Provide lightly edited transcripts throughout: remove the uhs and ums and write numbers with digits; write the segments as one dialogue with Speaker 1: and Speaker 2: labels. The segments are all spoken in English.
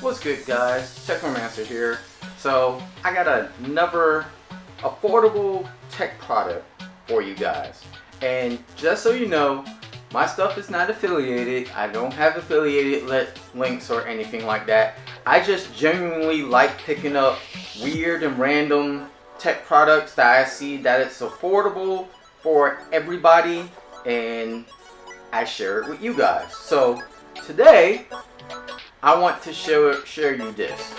Speaker 1: What's good, guys? Tekromancer here. So I got another affordable tech product for you guys. And just so you know, my stuff is not affiliated. I don't have affiliated links or anything like that. I just genuinely like picking up weird and random tech products that I see that it's affordable for everybody, and I share it with you guys. So today I want to share you this.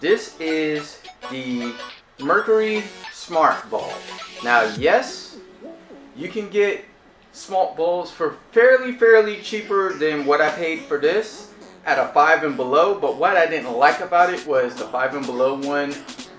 Speaker 1: This is the Merkury Smart bulb. Now, yes, you can get smart bulbs for fairly cheaper than what I paid for this at a 5 and below, but what I didn't like about it was the 5 and below one,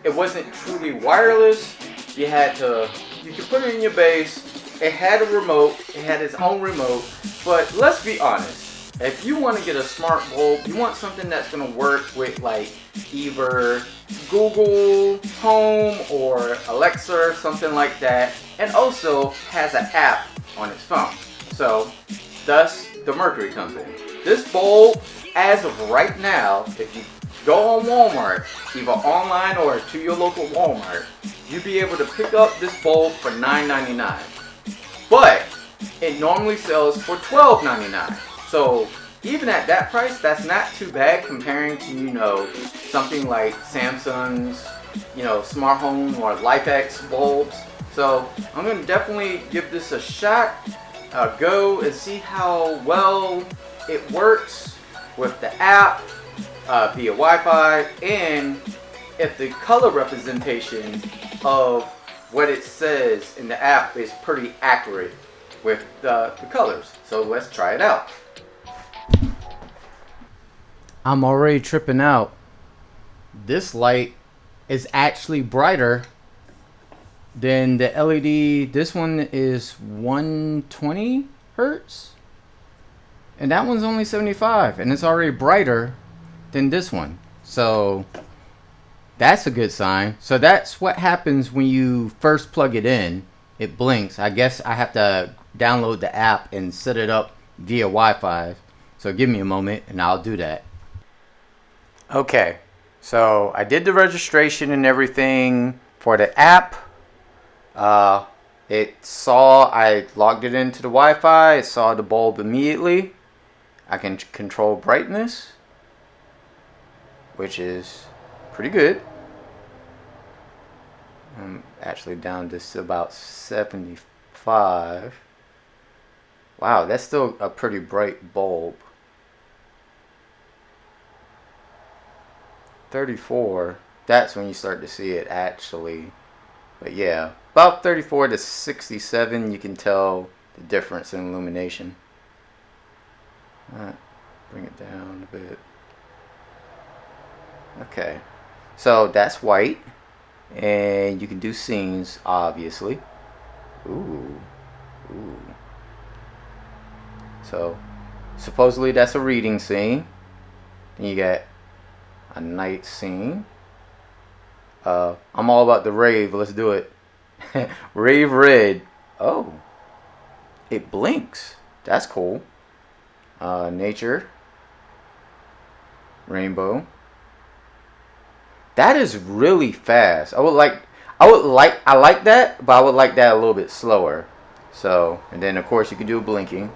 Speaker 1: it wasn't truly wireless. You could put it in your base. It had a remote, it had its own remote, but let's be honest. If you want to get a smart bulb, you want something that's going to work with like either Google Home or Alexa or something like that, and also has an app on its phone. So thus the Merkury comes in. This bulb, as of right now, if you go on Walmart, either online or to your local Walmart, you'll be able to pick up this bulb for $9.99. But it normally sells for $12.99. So even at that price, that's not too bad comparing to, something like Samsung's, smart home or LifeX bulbs. So I'm going to definitely give this a shot, go and see how well it works with the app via Wi-Fi, and if the color representation of what it says in the app is pretty accurate with the colors. So let's try it out. I'm already tripping out. This light is actually brighter than the LED. This one is 120 hertz and that one's only 75, and it's already brighter than this one. So that's a good sign. So that's what happens when you first plug it in. It blinks. I guess I have to download the app and set it up via Wi-Fi. So give me a moment and I'll do that. Okay, so I did the registration and everything for the app. I logged it into the Wi-Fi. It saw the bulb immediately. I can control brightness, which is pretty good. I'm actually down to about 75. Wow, that's still a pretty bright bulb. 34, that's when you start to see it actually. But yeah, about 34 to 67, you can tell the difference in illumination. Alright, bring it down a bit. Okay, so that's white, and you can do scenes, obviously. Ooh. So supposedly that's a reading scene. Then you got a night scene. I'm all about the rave. Let's do it. Rave red. Oh, it blinks. That's cool. Nature. Rainbow. That is really fast. I like that, but I would like that a little bit slower. So, and then of course you can do blinking.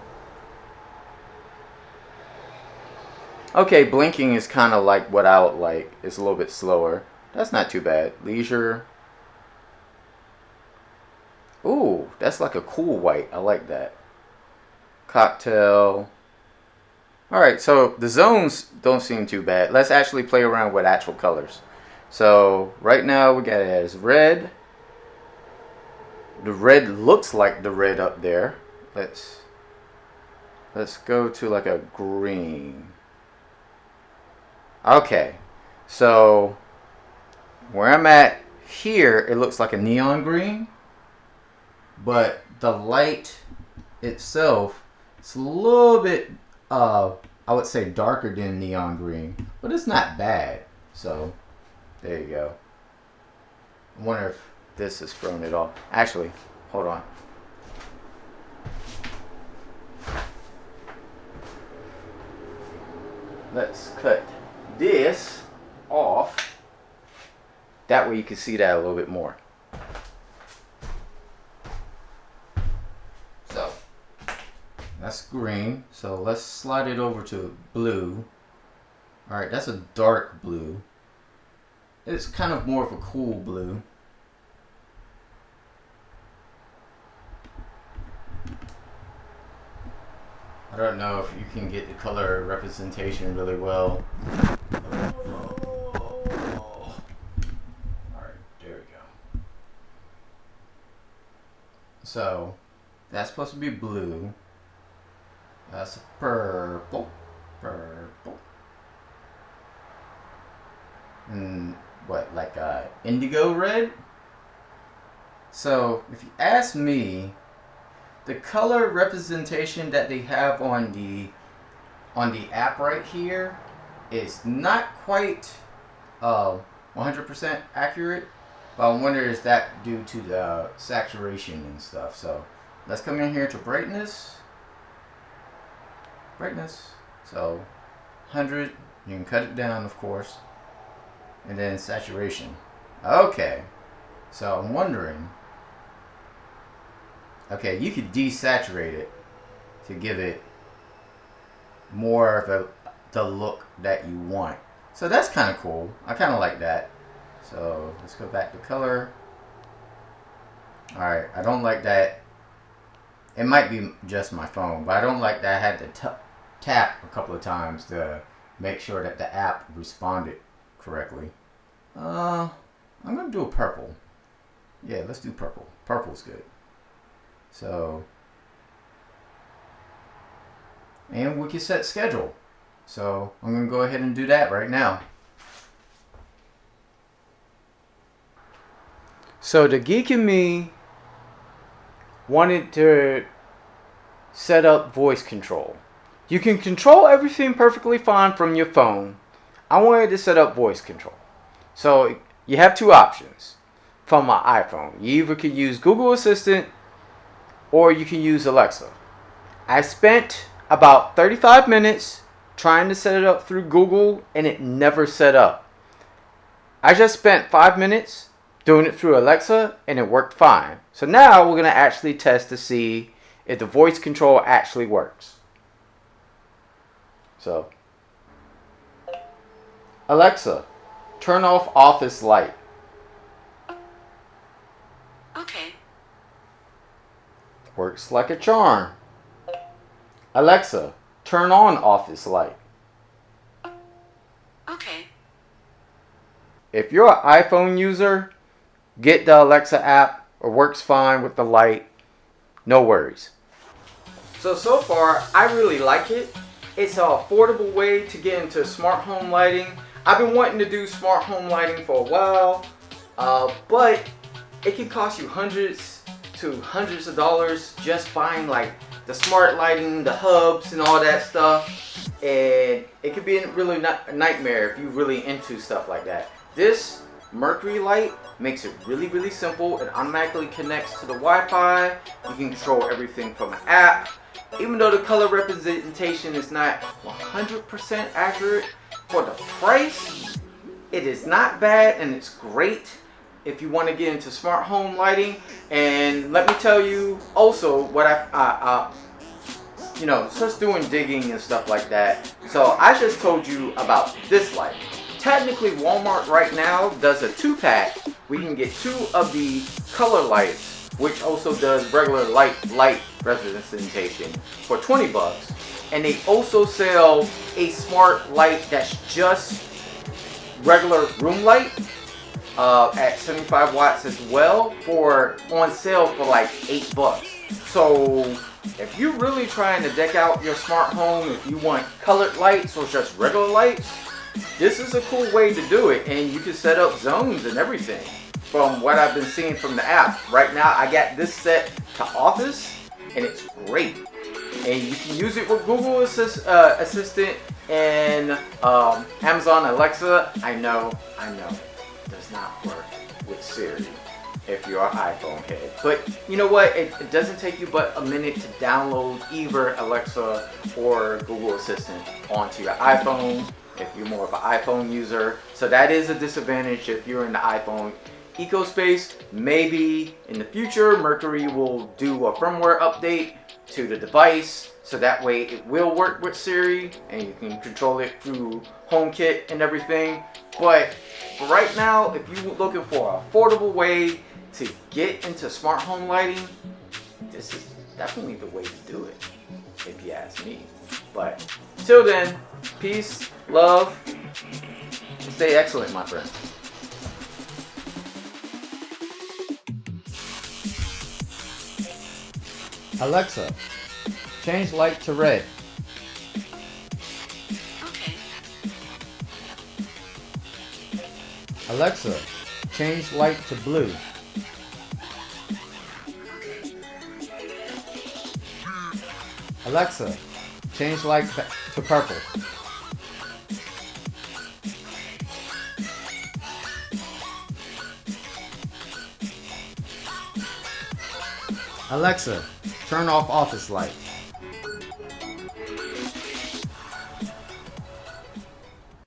Speaker 1: Okay, blinking is kind of like what I would like. It's a little bit slower. That's not too bad. Leisure. Ooh, that's like a cool white. I like that. Cocktail. Alright, so the zones don't seem too bad. Let's actually play around with actual colors. So right now we got it as red. The red looks like the red up there. Let's go to like a green. Okay, so where I'm at here, it looks like a neon green, but the light itself, it's a little bit, I would say darker than neon green, but it's not bad. So there you go. I wonder if this has thrown it off. Actually, hold on. Let's cut this That way you can see that a little bit more. So that's green. So let's slide it over to blue. All right, that's a dark blue. It's kind of more of a cool blue. I don't know if you can get the color representation really well. Alright, there we go. So, that's supposed to be blue. That's purple. Purple. And what, like indigo red? So, if you ask me, the color representation that they have on the app right here is not quite 100% accurate, but I wonder is that due to the saturation and stuff. So let's come in here to brightness. So 100, you can cut it down of course, and then saturation. Okay, so I'm wondering, okay, you could desaturate it to give it more of the look that you want. So that's kind of cool. I kind of like that. So let's go back to color. Alright, I don't like that. It might be just my phone, but I don't like that I had to tap a couple of times to make sure that the app responded correctly. I'm going to do a purple. Yeah, let's do purple. Purple's good. So, and we can set schedule. So I'm going to go ahead and do that right now. So the geek in me wanted to set up voice control. You can control everything perfectly fine from your phone. I wanted to set up voice control. So you have two options from my iPhone. You either could use Google Assistant or you can use Alexa. I spent about 35 minutes trying to set it up through Google and it never set up. I just spent 5 minutes doing it through Alexa and it worked fine. So now we're going to actually test to see if the voice control actually works. So, Alexa, turn off office light.
Speaker 2: Okay.
Speaker 1: Works like a charm. Alexa, turn on office light.
Speaker 2: Okay.
Speaker 1: If you're an iPhone user, get the Alexa app. It works fine with the light. No worries. So far, I really like it. It's an affordable way to get into smart home lighting. I've been wanting to do smart home lighting for a while, but it can cost you hundreds of dollars just buying like the smart lighting, the hubs and all that stuff, and it could be really a nightmare if you're really into stuff like that. This Merkury light makes it really simple. It automatically connects to the Wi-Fi. You can control everything from an app. Even though the color representation is not 100% accurate, for the price, it is not bad and it's great if you want to get into smart home lighting. And let me tell you also what just doing digging and stuff like that. So I just told you about this light. Technically Walmart right now does a 2-pack. We can get 2 of the color lights, which also does regular light representation for $20. And they also sell a smart light that's just regular room light at 75 watts as well, on sale for like $8. So if you're really trying to deck out your smart home, if you want colored lights or just regular lights, this is a cool way to do it. And you can set up zones and everything from what I've been seeing from the app. Right now I got this set to office and it's great. And you can use it with Google Assistant and Amazon Alexa. I know, it does not work with Siri if you're an iPhone head. But you know what? It doesn't take you but a minute to download either Alexa or Google Assistant onto your iPhone if you're more of an iPhone user. So that is a disadvantage if you're in the iPhone ecospace. Maybe in the future, Merkury will do a firmware update to the device, so that way it will work with Siri and you can control it through HomeKit and everything. But for right now, if you're looking for an affordable way to get into smart home lighting, this is definitely the way to do it, if you ask me. But till then, peace, love, and stay excellent, my friend.
Speaker 2: Alexa, change light to red.
Speaker 3: Okay.
Speaker 2: Alexa, change light to blue. Alexa, change light to purple. Alexa, turn off office light.